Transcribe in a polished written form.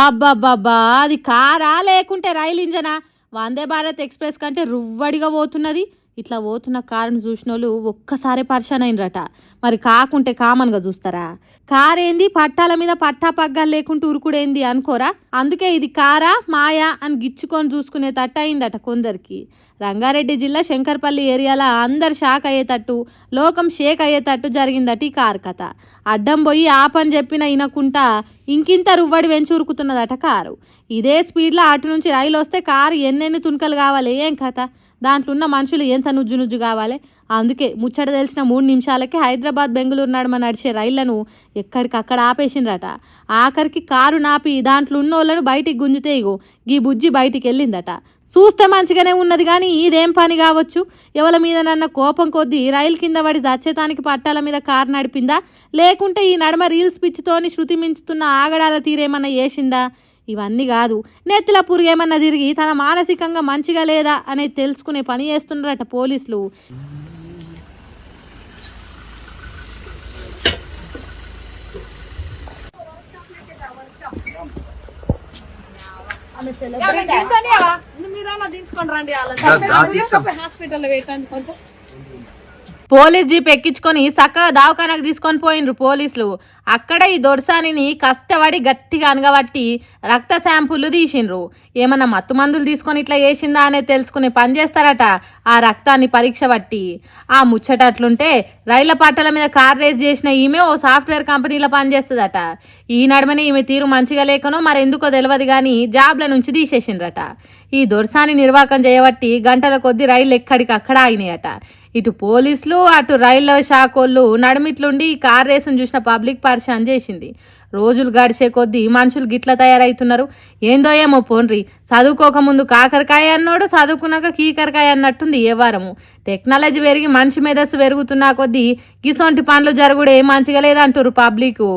అబ్బబ్బబ్బా, అది కారా లేకుంటే రైలు ఇంజనా? వందే భారత్ ఎక్స్ప్రెస్ కంటే రువ్వడిగా పోతున్నది. ఇట్లా పోతున్న కారును చూసిన వాళ్ళు ఒక్కసారి పరిశాన్ అయినరట. మరి కాకుంటే కామన్గా చూస్తారా? కారేంది పట్టాల మీద పట్టా పగ్గాలు లేకుంటూ ఉరుకుడేంది అనుకోరా? అందుకే ఇది కారా మాయా అని గిచ్చుకొని చూసుకునే తట్టు అయిందట కొందరికి. రంగారెడ్డి జిల్లా శంకర్పల్లి ఏరియాలో అందరు షాక్ అయ్యేటట్టు, లోకం షేక్ అయ్యేటట్టు జరిగిందట ఈ కారు కథ. అడ్డం పోయి ఆపని చెప్పిన ఇనకుంటా ఇంకింత రువ్వడి వెంచూరుకుతున్నదట కారు. ఇదే స్పీడ్లో అటు నుంచి రైలు వస్తే కారు ఎన్నెన్ని తునకలు కావాలి ఏం కథ? దాంట్లో ఉన్న మనుషులు ఎంత నుజ్జు నుజ్జు కావాలి? అందుకే ముచ్చట తెలిసిన 3 నిమిషాలకి హైదరాబాద్ బెంగళూరు నడుమ నడిచే రైళ్లను ఎక్కడికక్కడ ఆపేసిండ్రట. ఆఖరికి కారు నాపి దాంట్లో ఉన్న వాళ్ళను బయటికి గుంజితే ఇగో గీ బుజ్జి బయటికి వెళ్ళిందట. చూస్తే మంచిగానే ఉన్నది కానీ ఇదేం పని కావచ్చు? ఎవరి మీద నన్న కోపం కొద్దీ రైలు కింద పడి చచ్చేతానికి పట్టాల మీద కారు నడిపిందా, లేకుంటే ఈ నడమ రీల్స్ పిచ్చితోని శృతి మించుతున్న ఆగడాల తీరేమన్నా చేసిందా? ఇవన్నీ కాదు, నెత్తిల పురుగు ఏమన్నా తిరిగి తన మానసికంగా మంచిగా లేదా అనేది తెలుసుకునే పని చేస్తున్నారట పోలీసులు. పోలీస్ జీప్ ఎక్కించుకొని చక్కగా దవాఖానకు తీసుకొని పోయినరు పోలీసులు. అక్కడ ఈ దొరసానిని కష్టపడి గట్టిగా అనగబట్టి రక్త శాంపుల్ తీసిండ్రు. ఏమన్నా మత్తు మందులు తీసుకొని ఇట్లా చేసిందా అనేది తెలుసుకునే పని చేస్తారట ఆ రక్తాన్ని పరీక్ష బట్టి. ఆ ముచ్చట అట్లుంటే రైళ్ల పట్టాల మీద కార్ రేస్ చేసిన ఈమె ఓ సాఫ్ట్వేర్ కంపెనీలో పనిచేస్తుందట. ఈ నడమని ఈమె తీరు మంచిగా లేకనో మరెందుకో తెలియదు కానీ జాబ్ల నుంచి తీసేసిండ్రట. ఈ దొరసాని నిర్వాకం చేయబట్టి గంటల కొద్దీ రైళ్ళు ఎక్కడికక్కడ ఆగినాయట. ఇటు పోలీసులు అటు రైళ్ల శాఖోళ్ళు నడుమిట్లుండి ఈ కార్ రేసును చూసిన పబ్లిక్ పరిశాన్ చేసింది. రోజులు గడిచే కొద్దీ మనుషులు గిట్ల తయారవుతున్నారు. ఏందో ఏమో పోన్రి, చదువుకోకముందు కాకరకాయ అన్నోడు చదువుకున్నాక కీకరకాయ అన్నట్టుంది ఏ వారము. టెక్నాలజీ పెరిగి మనిషి మేధస్సు పెరుగుతున్నా కొద్దీ గిసొంటి పనులు జరుగుడే మంచిగా లేదంటారు పబ్లిక్.